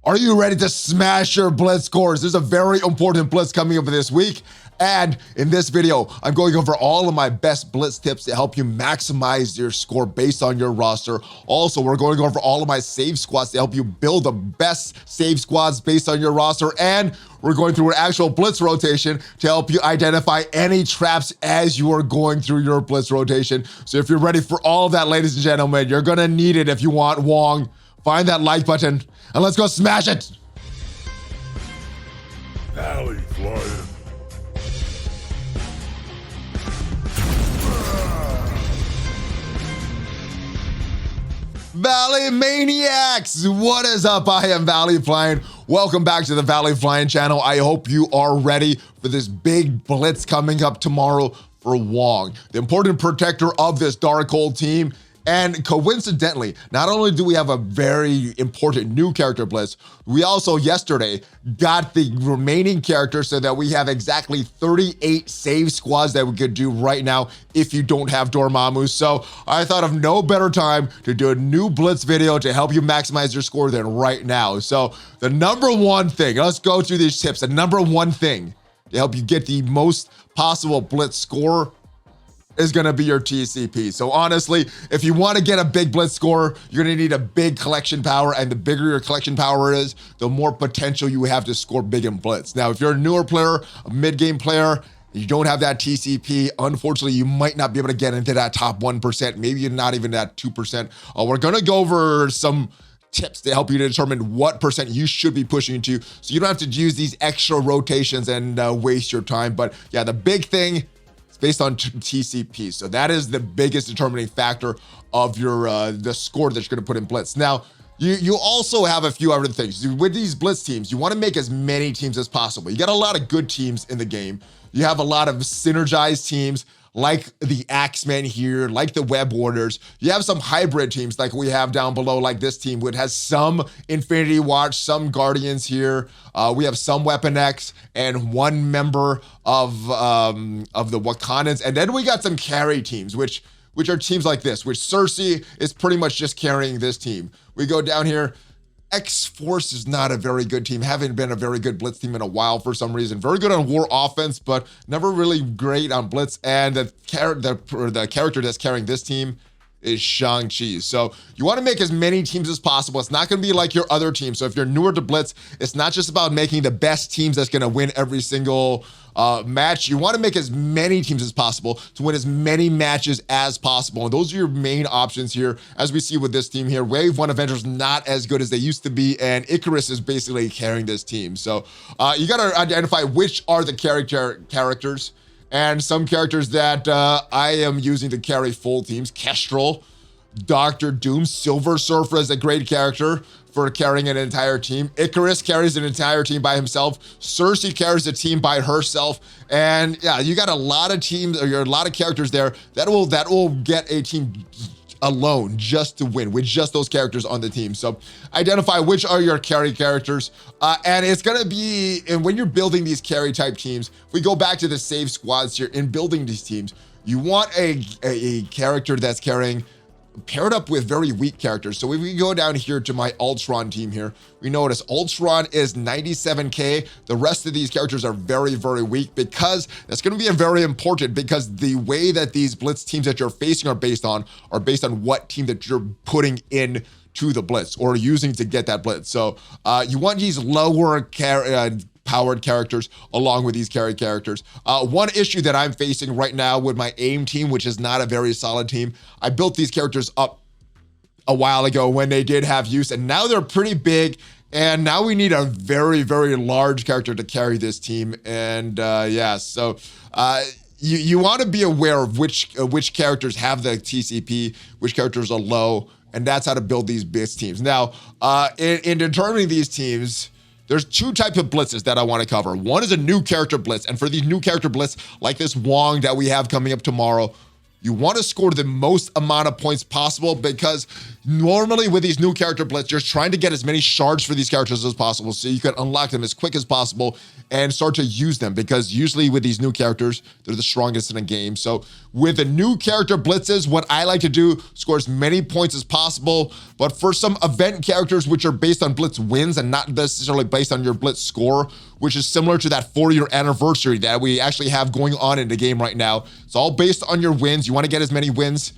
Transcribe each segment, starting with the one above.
Are you ready to smash your blitz scores? There's a very important blitz coming up this week. And in this video, I'm going over all of my best blitz tips to help you maximize your score based on your roster. Also, we're going over all of my save squads to help you build the best save squads based on your roster. And we're going through an actual blitz rotation to help you identify any traps as you are going through your blitz rotation. So if you're ready for all of that, ladies and gentlemen, you're gonna need it if you want Wong. Find that like button and let's go smash it. ValleyFlyin. Valley Maniacs, what is up? I am ValleyFlyin. Welcome back to the ValleyFlyin channel. I hope you are ready for this big blitz coming up tomorrow for Wong, the important protector of this Darkhold team. And coincidentally, not only do we have a very important new character blitz, we also yesterday got the remaining characters so that we have exactly 38 save squads that we could do right now if you don't have Dormammu. So I thought of no better time to do a new blitz video to help you maximize your score than right now. So the number one thing, let's go through these tips. The number one thing to help you get the most possible blitz score is gonna be your TCP. So honestly, if you wanna get a big blitz score, you're gonna need a big collection power, and the bigger your collection power is, the more potential you have to score big in blitz. Now, if you're a newer player, a mid-game player, you don't have that TCP, unfortunately, you might not be able to get into that top 1%, maybe you're not even that 2%. We're gonna go over some tips to help you to determine what percent you should be pushing into, so you don't have to use these extra rotations and waste your time. But yeah, the big thing, based on TCP. So that is the biggest determining factor of your the score that you're gonna put in blitz. Now, you also have a few other things. With these blitz teams, you wanna make as many teams as possible. You got a lot of good teams in the game. You have a lot of synergized teams like the Axemen here, like the Web Warriors. You have some hybrid teams like we have down below, like this team, which has some Infinity Watch, some Guardians here. We have some Weapon X and one member of the Wakandans. And then we got some carry teams, which are teams like this, which Cersei is pretty much just carrying this team. We go down here. X-Force is not a very good team, haven't been a very good blitz team in a while for some reason. Very good on war offense, but never really great on blitz. And the character that's carrying this team is Shang-Chi. So you want to make as many teams as possible. It's not going to be like your other team. So if you're newer to blitz, it's not just about making the best teams that's going to win every single match. You want to make as many teams as possible to win as many matches as possible. And those are your main options here. As we see with this team here, Wave 1 Avengers not as good as they used to be, and Icarus is basically carrying this team. So you got to identify which are the characters, and some characters that I am using to carry full teams. Kestrel, Doctor Doom, Silver Surfer is a great character for carrying an entire team. Icarus carries an entire team by himself. Cersei carries a team by herself. And yeah, you got a lot of teams, or a lot of characters there that will get a team alone just to win with just those characters on the team. So identify which are your carry characters. And it's gonna be, and when you're building these carry type teams, if we go back to the save squads here, in building these teams, you want a character that's carrying paired up with very weak characters. So if we go down here to my Ultron team here, we notice Ultron is 97k. The rest of these characters are very, very weak, because that's going to be very important, because the way that these blitz teams that you're facing are based on what team that you're putting in to the blitz or using to get that blitz. So you want these lower powered characters along with these carry characters. One issue that I'm facing right now with my AIM team, which is not a very solid team, I built these characters up a while ago when they did have use, and now they're pretty big, and now we need a very, very large character to carry this team. And yeah, so you want to be aware of which characters have the TCP, which characters are low, and that's how to build these blitz teams. Now, in determining these teams, there's two types of blitzes that I want to cover. One is a new character blitz, and for these new character blitz, like this Wong that we have coming up tomorrow, you want to score the most amount of points possible, because normally with these new character blitz, you're trying to get as many shards for these characters as possible so you can unlock them as quick as possible and start to use them, because usually with these new characters, they're the strongest in a game. So with the new character blitzes, what I like to do, score as many points as possible. But for some event characters, which are based on blitz wins and not necessarily based on your blitz score, which is similar to that 4-year anniversary that we actually have going on in the game right now. It's all based on your wins. You want to get as many wins.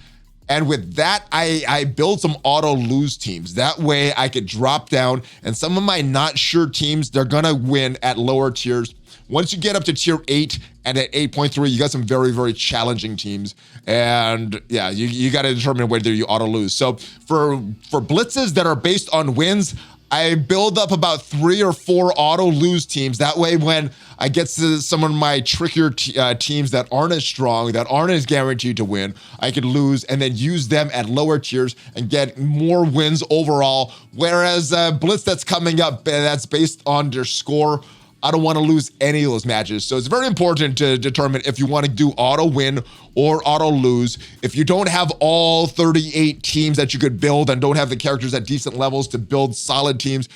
And with that, I build some auto lose teams. That way I could drop down, and some of my not sure teams, they're gonna win at lower tiers. Once you get up to tier 8 and at 8.3, you got some very, very challenging teams. And yeah, you got to determine whether you auto lose. So for blitzes that are based on wins, I build up about 3 or 4 auto lose teams. That way, when I get to some of my trickier teams that aren't as strong, that aren't as guaranteed to win, I could lose and then use them at lower tiers and get more wins overall. Whereas blitz that's coming up, that's based on their score, I don't want to lose any of those matches. So it's very important to determine if you want to do auto win or auto lose. If you don't have all 38 teams that you could build and don't have the characters at decent levels to build solid teams,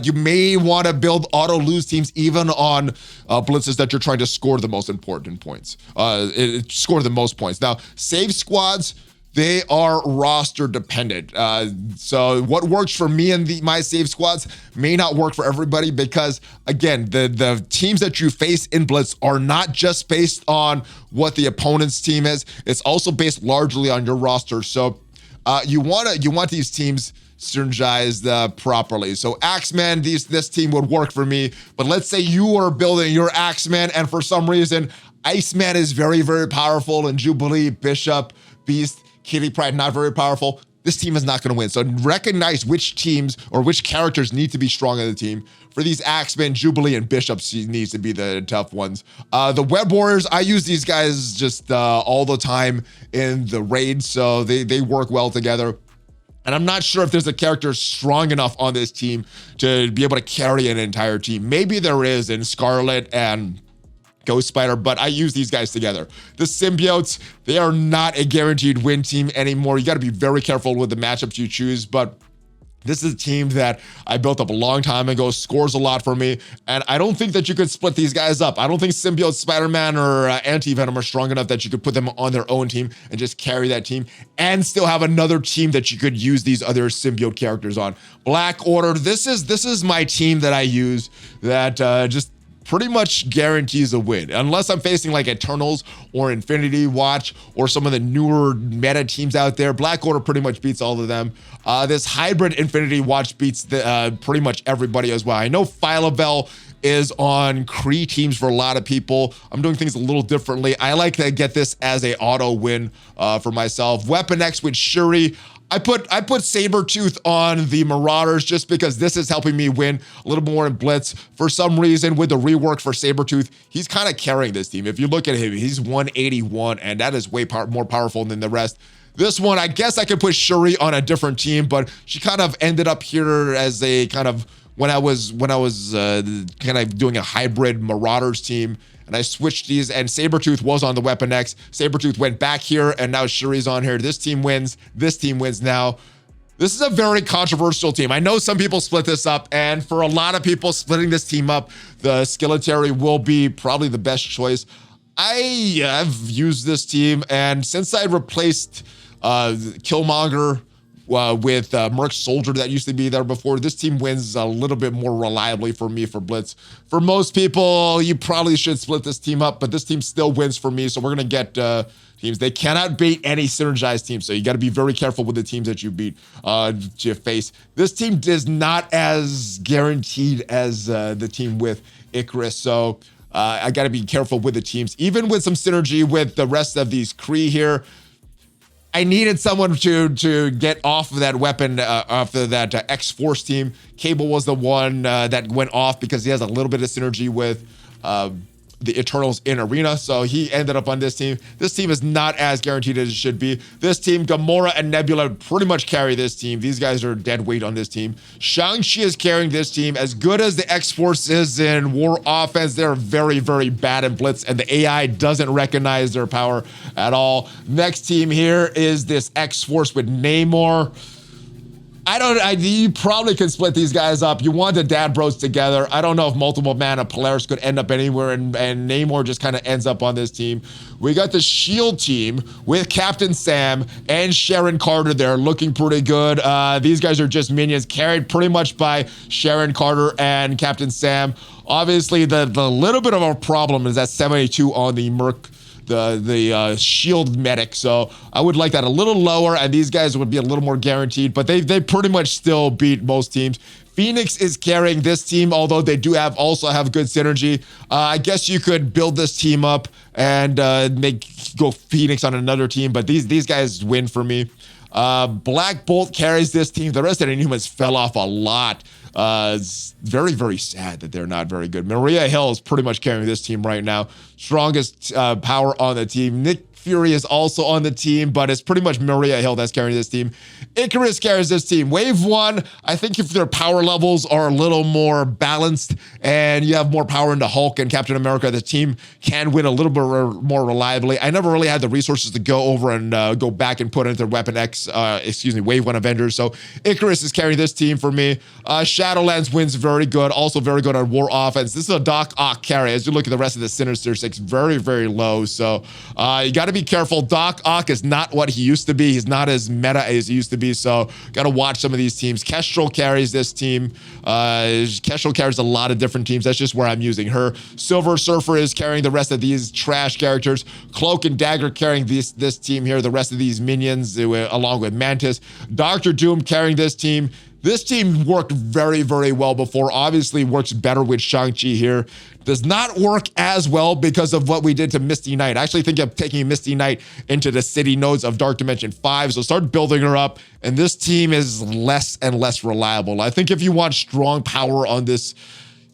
you may want to build auto lose teams even on blitzes that you're trying to score the most important points, score the most points. Now, save squads, they are roster dependent. So what works for me and my save squads may not work for everybody, because again, the teams that you face in Blitz are not just based on what the opponent's team is. It's also based largely on your roster. So you want these teams synergized properly. So Axeman, this team would work for me. But let's say you are building your Axeman and for some reason, Iceman is very, very powerful, and Jubilee, Bishop, Beast, Kitty Pryde, not very powerful. This team is not going to win. So recognize which teams or which characters need to be strong in the team. For these Axemen, Jubilee, and Bishops needs to be the tough ones. The Web Warriors, I use these guys just all the time in the raid, so they work well together. And I'm not sure if there's a character strong enough on this team to be able to carry an entire team. Maybe there is in Scarlet and Ghost Spider, but I use these guys together. The Symbiotes, they are not a guaranteed win team anymore. You got to be very careful with the matchups you choose, but this is a team that I built up a long time ago, scores a lot for me, and I don't think that you could split these guys up. I don't think Symbiote, Spider-Man, or Anti-Venom are strong enough that you could put them on their own team and just carry that team and still have another team that you could use these other Symbiote characters on. Black Order, this is my team that I use that just pretty much guarantees a win. Unless I'm facing like Eternals or Infinity Watch or some of the newer meta teams out there, Black Order pretty much beats all of them. This hybrid Infinity Watch beats pretty much everybody as well. I know Phyla-Vell is on Kree teams for a lot of people. I'm doing things a little differently. I like to get this as a auto win for myself. Weapon X with Shuri. I put Sabretooth on the Marauders just because this is helping me win a little more in Blitz. For some reason, with the rework for Sabretooth, he's kind of carrying this team. If you look at him, he's 181, and that is way more powerful than the rest. This one, I guess I could put Shuri on a different team, but she kind of ended up here as a kind of, when I was kind of doing a hybrid Marauders team, and I switched these, and Sabretooth was on the Weapon X. Sabretooth went back here, and now Shuri's on here. This team wins. This team wins now. This is a very controversial team. I know some people split this up, and for a lot of people, splitting this team up, the Skeleton will be probably the best choice. I have used this team, and since I replaced Killmonger with Merc Soldier that used to be there before, this team wins a little bit more reliably for me for Blitz. For most people, you probably should split this team up, but this team still wins for me, so we're going to get teams. They cannot beat any synergized teams, so you got to be very careful with the teams that you beat, to face. This team is not as guaranteed as the team with Icarus, so I got to be careful with the teams. Even with some synergy with the rest of these Kree here, I needed someone to get off of that weapon, off of that X-Force team. Cable was the one that went off because he has a little bit of synergy with the Eternals in Arena, so he ended up on this team. This team is not as guaranteed as it should be. This team, Gamora and Nebula pretty much carry this team. These guys are dead weight on this team. Shang-Chi is carrying this team. As good as the X-Force is in War Offense, they're very, very bad in Blitz, and the AI doesn't recognize their power at all. Next team here is this X-Force with Namor. You probably could split these guys up. You want the dad bros together. I don't know if multiple mana Polaris could end up anywhere, and Namor just kind of ends up on this team. We got the Shield team with Captain Sam and Sharon Carter there, looking pretty good. These guys are just minions carried pretty much by Sharon Carter and Captain Sam. Obviously, the little bit of a problem is that 72 on the Merc, the shield medic, so I would like that a little lower, and these guys would be a little more guaranteed, but they pretty much still beat most teams. Phoenix is carrying this team, although they do also have good synergy. I guess you could build this team up and go Phoenix on another team, but these guys win for me. Black Bolt carries this team. The rest of the Inhumans fell off a lot. It's very, very sad that they're not very good. Maria Hill is pretty much carrying this team right now. Strongest power on the team. Nick Fury is also on the team, but it's pretty much Maria Hill that's carrying this team. Icarus carries this team. Wave 1, I think if their power levels are a little more balanced and you have more power into Hulk and Captain America, the team can win a little bit more reliably. I never really had the resources to go over and go back and put into Weapon X, Wave 1 Avengers. So Icarus is carrying this team for me. Shadowlands wins very good, also very good on War Offense. This is a Doc Ock carry. As you look at the rest of the Sinister Six, very, very low. So you got to be careful. Doc Ock is not what he used to be. He's not as meta as he used to be, so got to watch some of these teams. Kestrel carries this team. Kestrel carries a lot of different teams. That's just where I'm using her. Silver Surfer is carrying the rest of these trash characters. Cloak and Dagger carrying this team here, the rest of these minions, along with Mantis. Dr. Doom carrying this team. This team worked very, very well before. Obviously works better with Shang-Chi here. Does not work as well because of what we did to Misty Knight. I actually think of taking Misty Knight into the city nodes of Dark Dimension 5. So start building her up. And this team is less and less reliable. I think if you want strong power on this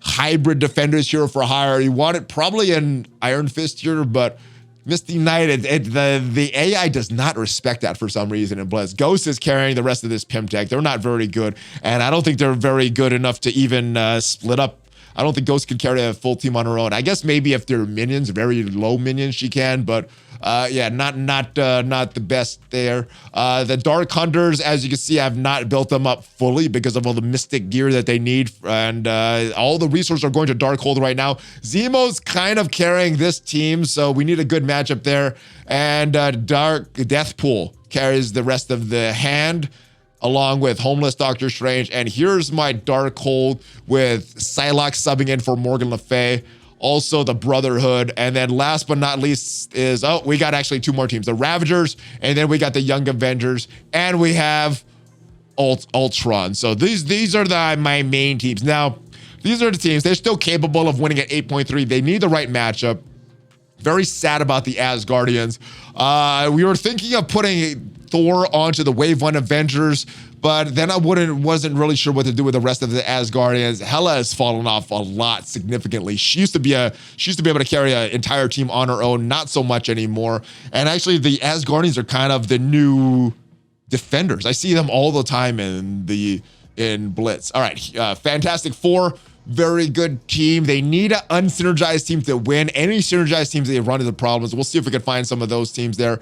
hybrid Defenders Hero for Hire, you want it probably in Iron Fist here, but Misty Knight, the AI does not respect that for some reason in Blitz. Ghost is carrying the rest of this Pimp Tech. They're not very good, and I don't think they're very good enough to even split up. I don't think Ghost could carry a full team on her own. I guess maybe if they're minions, very low minions, she can, but yeah, not the best there. The Dark Hunters, as you can see, I've not built them up fully because of all the mystic gear that they need, and all the resources are going to Darkhold right now. Zemo's kind of carrying this team, so we need a good matchup there. And Dark Deathpool carries the rest of the hand, along with Homeless Doctor Strange. And here's my Darkhold with Psylocke subbing in for Morgan Le Fay. Also the Brotherhood. And then last but not least is, we got actually two more teams. The Ravagers, and then we got the Young Avengers, and we have Ultron. So these are my main teams. Now, these are the teams. They're still capable of winning at 8.3. They need the right matchup. Very sad about the Asgardians. We were thinking of putting Thor onto the Wave 1 Avengers, but then I wasn't really sure what to do with the rest of the Asgardians. Hela has fallen off a lot significantly. She used to be able to carry an entire team on her own, not so much anymore. And actually, the Asgardians are kind of the new Defenders. I see them all the time in Blitz. All right, Fantastic Four. Very good team. They need an unsynergized team to win. Any synergized teams, they run into problems. We'll see if we can find some of those teams there.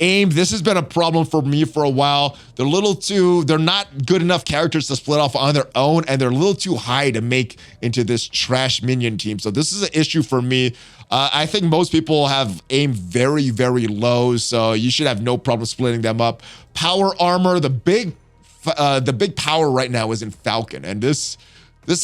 AIM, this has been a problem for me for a while. They're not good enough characters to split off on their own, and they're a little too high to make into this trash minion team. So this is an issue for me. I think most people have AIM very, very low, so you should have no problem splitting them up. Power armor, the big power right now is in Falcon, and this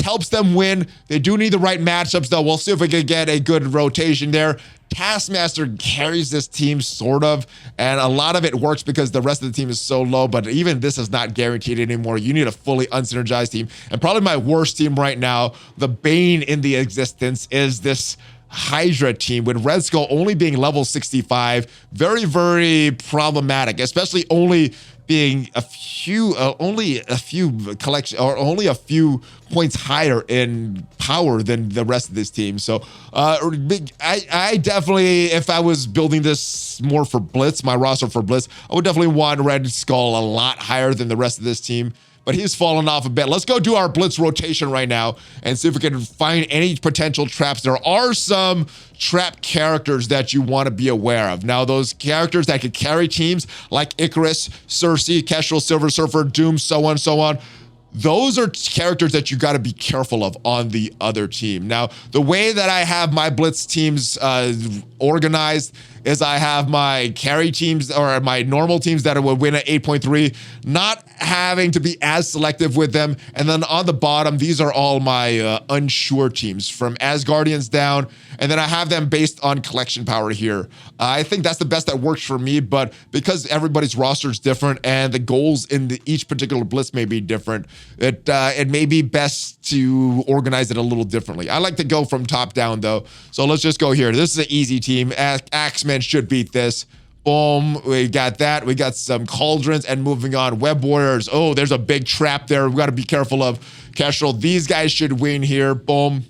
helps them win. They do need the right matchups, though. We'll see if we can get a good rotation there. Taskmaster carries this team, sort of, and a lot of it works because the rest of the team is so low, but even this is not guaranteed anymore. You need a fully unsynergized team. And probably my worst team right now, the bane in the existence, is this Hydra team, with Red Skull only being level 65. Very, very problematic, especially only being a few, only a few collection, or only a few points higher in power than the rest of this team. So I definitely, if I was building this more for Blitz, my roster for Blitz, I would definitely want Red Skull a lot higher than the rest of this team. But he's fallen off a bit. Let's go do our Blitz rotation right now and see if we can find any potential traps. There are some trap characters that you want to be aware of. Now, those characters that could carry teams like Icarus, Cersei, Kestrel, Silver Surfer, Doom, so on, so on. Those are characters that you got to be careful of on the other team. Now, the way that I have my Blitz teams organized is I have my carry teams, or my normal teams that would win at 8.3, not having to be as selective with them. And then on the bottom, these are all my unsure teams from Asgardians down. And then I have them based on collection power here. I think that's the best that works for me, but because everybody's roster is different and the goals in each particular Blitz may be different, it may be best to organize it a little differently. I like to go from top down though. So let's just go here. This is an easy team. Axemen should beat this. Boom, we got that. We got some cauldrons, and moving on, Web Warriors. Oh, there's a big trap there. We've got to be careful of Kestrel. These guys should win here. Boom.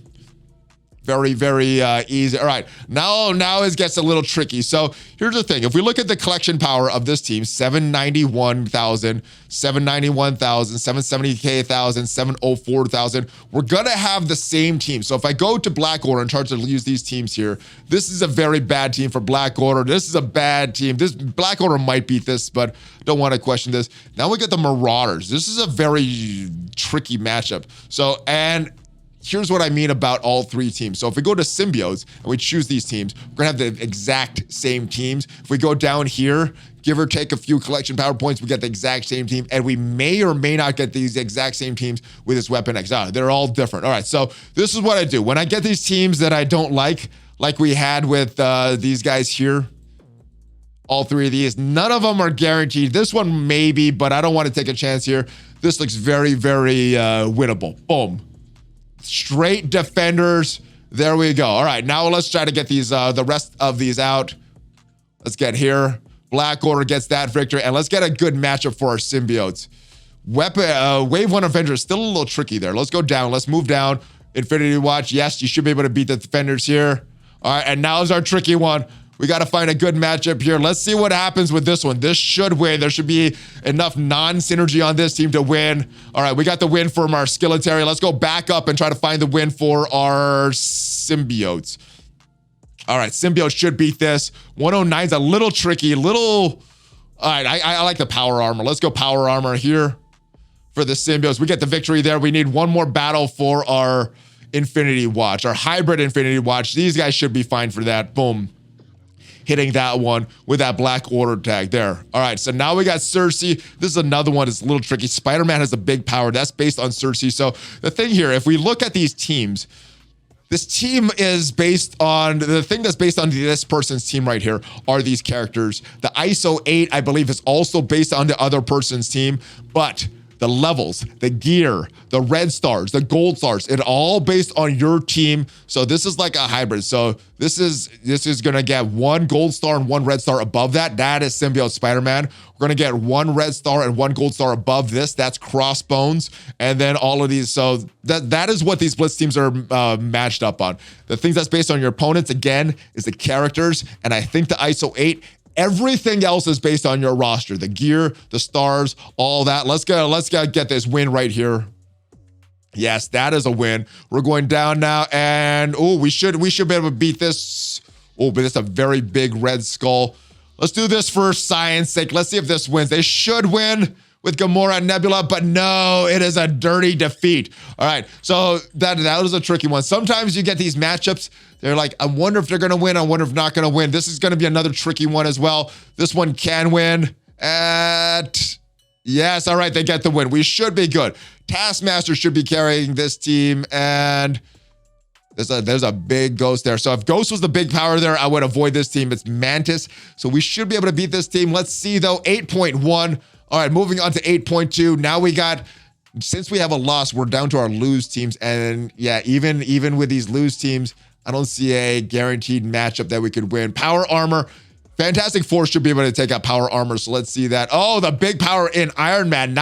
Very, very easy. All right, now it gets a little tricky. So here's the thing. If we look at the collection power of this team, 791,000, 791,000, 770,000, 704,000, we're gonna have the same team. So if I go to Black Order and try to use these teams here, this is a very bad team for Black Order. This is a bad team. This Black Order might beat this, but don't want to question this. Now we get the Marauders. This is a very tricky matchup. So, and here's what I mean about all three teams. So if we go to Symbiotes and we choose these teams, we're gonna have the exact same teams. If we go down here, give or take a few collection power points, we get the exact same team, and we may or may not get these exact same teams with this Weapon X. They're all different. All right, so this is what I do. When I get these teams that I don't like we had with these guys here, all three of these, none of them are guaranteed. This one maybe, but I don't want to take a chance here. This looks very, very winnable. Boom. Straight defenders. There we go. All right, now let's try to get these the rest of these out. Let's get here. Black Order gets that victory, and let's get a good matchup for our symbiotes. Wave 1 Avenger is still a little tricky there. Let's go down. Let's move down. Infinity Watch. Yes, you should be able to beat the defenders here. All right, and now is our tricky one. We got to find a good matchup here. Let's see what happens with this one. This should win. There should be enough non-synergy on this team to win. All right, we got the win from our Skilletary. Let's go back up and try to find the win for our symbiotes. All right, symbiotes should beat this. 109 is a little tricky, All right, I like the power armor. Let's go power armor here for the symbiotes. We get the victory there. We need one more battle for our Infinity Watch, our hybrid Infinity Watch. These guys should be fine for that. Boom. Hitting that one with that Black Order tag there. All right, so now we got Cersei. This is another one that's a little tricky. Spider-Man has a big power. That's based on Cersei. So the thing here, if we look at these teams, this team is based on, the thing that's based on this person's team right here are these characters. The ISO 8, I believe, is also based on the other person's team, but the levels, the gear, the red stars, the gold stars, it all based on your team. So this is like a hybrid. So this is gonna get one gold star and one red star above that. That is Symbiote Spider-Man. We're gonna get one red star and one gold star above this. That's Crossbones. And then all of these. So that is what these Blitz teams are matched up on. The things that's based on your opponents, again, is the characters. And I think the ISO 8, everything else is based on your roster, the gear, the stars, all that. Let's get this win right here. Yes, that is a win. We're going down now, and we should be able to beat this. Oh, but it's a very big red skull. Let's do this for science sake. Let's see if this wins. They should win with Gamora and Nebula, but no, it is a dirty defeat. All right, so that was a tricky one. Sometimes you get these matchups, they're like, I wonder if they're gonna win, I wonder if not gonna win. This is gonna be another tricky one as well. This one can win. Yes, all right, they get the win. We should be good. Taskmaster should be carrying this team, and there's a big Ghost there. So if Ghost was the big power there, I would avoid this team. It's Mantis, so we should be able to beat this team. Let's see though, 8.1. All right, moving on to 8.2. Now we got, since we have a loss, we're down to our lose teams. And yeah, even with these lose teams, I don't see a guaranteed matchup that we could win. Power armor, Fantastic Four should be able to take out power armor, so let's see that. Oh, the big power in Iron Man.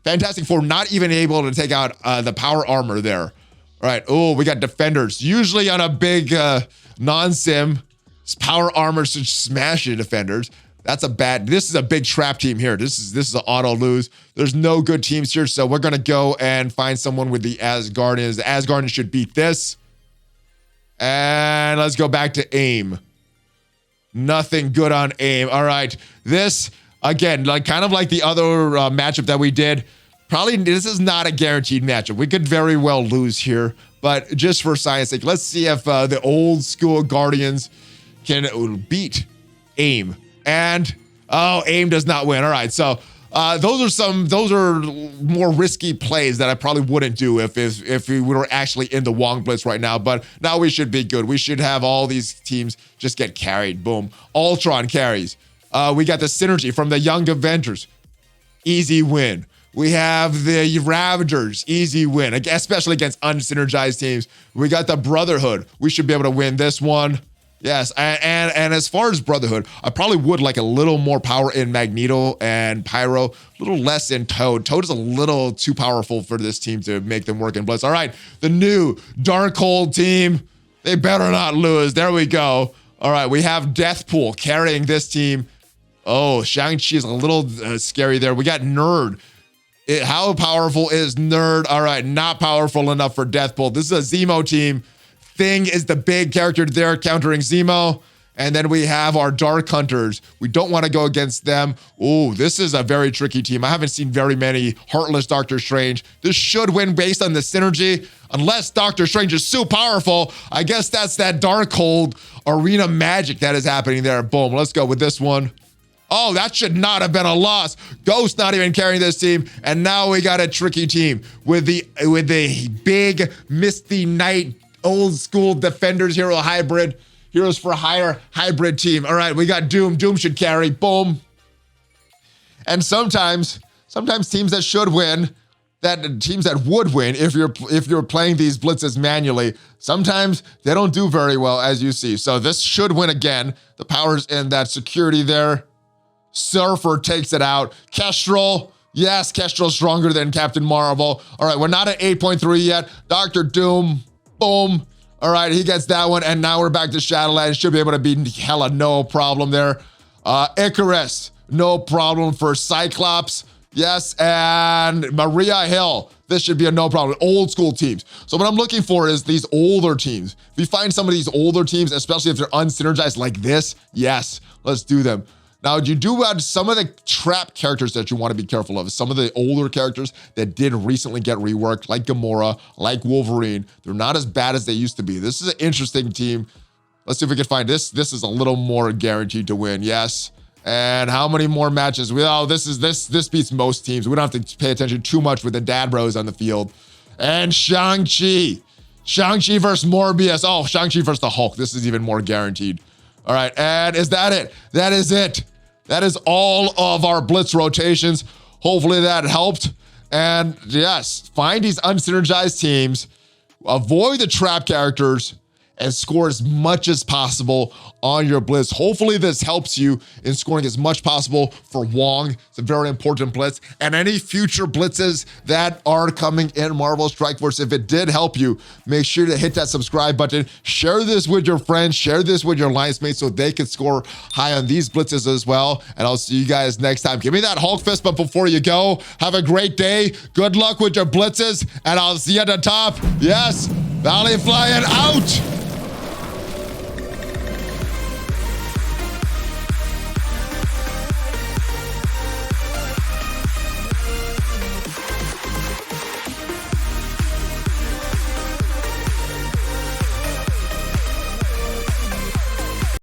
Fantastic Four not even able to take out the power armor there. All right, oh, we got defenders. Usually on a big non-sim, power armor should smash your defenders. This is a big trap team here. This is an auto lose. There's no good teams here, so we're gonna go and find someone with the Asgardians. The Asgardians should beat this. And let's go back to aim. Nothing good on aim. All right, this again, kind of like the other matchup that we did. Probably this is not a guaranteed matchup. We could very well lose here, but just for science sake, let's see if the old school Guardians can beat aim. And aim does not win. All right, so those are more risky plays that I probably wouldn't do if we were actually in the Wong Blitz right now. But now we should be good. We should have all these teams just get carried. Boom. Ultron carries. We got the synergy from the Young Avengers. Easy win. We have the Ravagers. Easy win, especially against unsynergized teams. We got the Brotherhood. We should be able to win this one. Yes, and as far as Brotherhood, I probably would like a little more power in Magneto and Pyro, a little less in Toad. Toad is a little too powerful for this team to make them work in Blitz. All right, the new Darkhold team, they better not lose. There we go. All right, we have Deathpool carrying this team. Oh, Shang-Chi is a little scary there. We got Nerd. How powerful is Nerd? All right, not powerful enough for Deathpool. This is a Zemo team. Thing is the big character there countering Zemo. And then we have our Dark Hunters. We don't want to go against them. Ooh, this is a very tricky team. I haven't seen very many Heartless Doctor Strange. This should win based on the synergy. Unless Doctor Strange is so powerful, I guess that's that Darkhold arena magic that is happening there. Boom, let's go with this one. Oh, that should not have been a loss. Ghost not even carrying this team. And now we got a tricky team with the big Misty Knight old school Defenders hero hybrid, Heroes for Hire hybrid team. All right, we got Doom. Doom should carry. Boom. And sometimes teams that should win, teams that would win if you're playing these blitzes manually, sometimes they don't do very well, as you see. So this should win again. The power's in that security there. Surfer takes it out. Kestrel. Yes, Kestrel's stronger than Captain Marvel. All right, we're not at 8.3 yet. Dr. Doom. Boom. All right, he gets that one. And now we're back to Shadowlands. Should be able to beat Hela, no problem there. Icarus, no problem for Cyclops. Yes, and Maria Hill. This should be a no problem. Old school teams. So what I'm looking for is these older teams. If you find some of these older teams, especially if they're unsynergized like this, yes, let's do them. Now, you do have some of the trap characters that you want to be careful of. Some of the older characters that did recently get reworked, like Gamora, like Wolverine. They're not as bad as they used to be. This is an interesting team. Let's see if we can find this. This is a little more guaranteed to win. Yes. And how many more matches? Well, this beats most teams. We don't have to pay attention too much with the dad bros on the field. And Shang-Chi. Shang-Chi versus Morbius. Oh, Shang-Chi versus the Hulk. This is even more guaranteed. All right. And is that it? That is it. That is all of our Blitz rotations. Hopefully that helped. And yes, find these unsynergized teams, avoid the trap characters, and score as much as possible on your Blitz. Hopefully this helps you in scoring as much possible for Wong. It's a very important Blitz. And any future Blitzes that are coming in Marvel Strike Force, if it did help you, make sure to hit that subscribe button. Share this with your friends. Share this with your alliance mates so they can score high on these Blitzes as well. And I'll see you guys next time. Give me that Hulk fist bump before you go. Have a great day. Good luck with your Blitzes. And I'll see you at the top. Yes, ValleyFlyin out.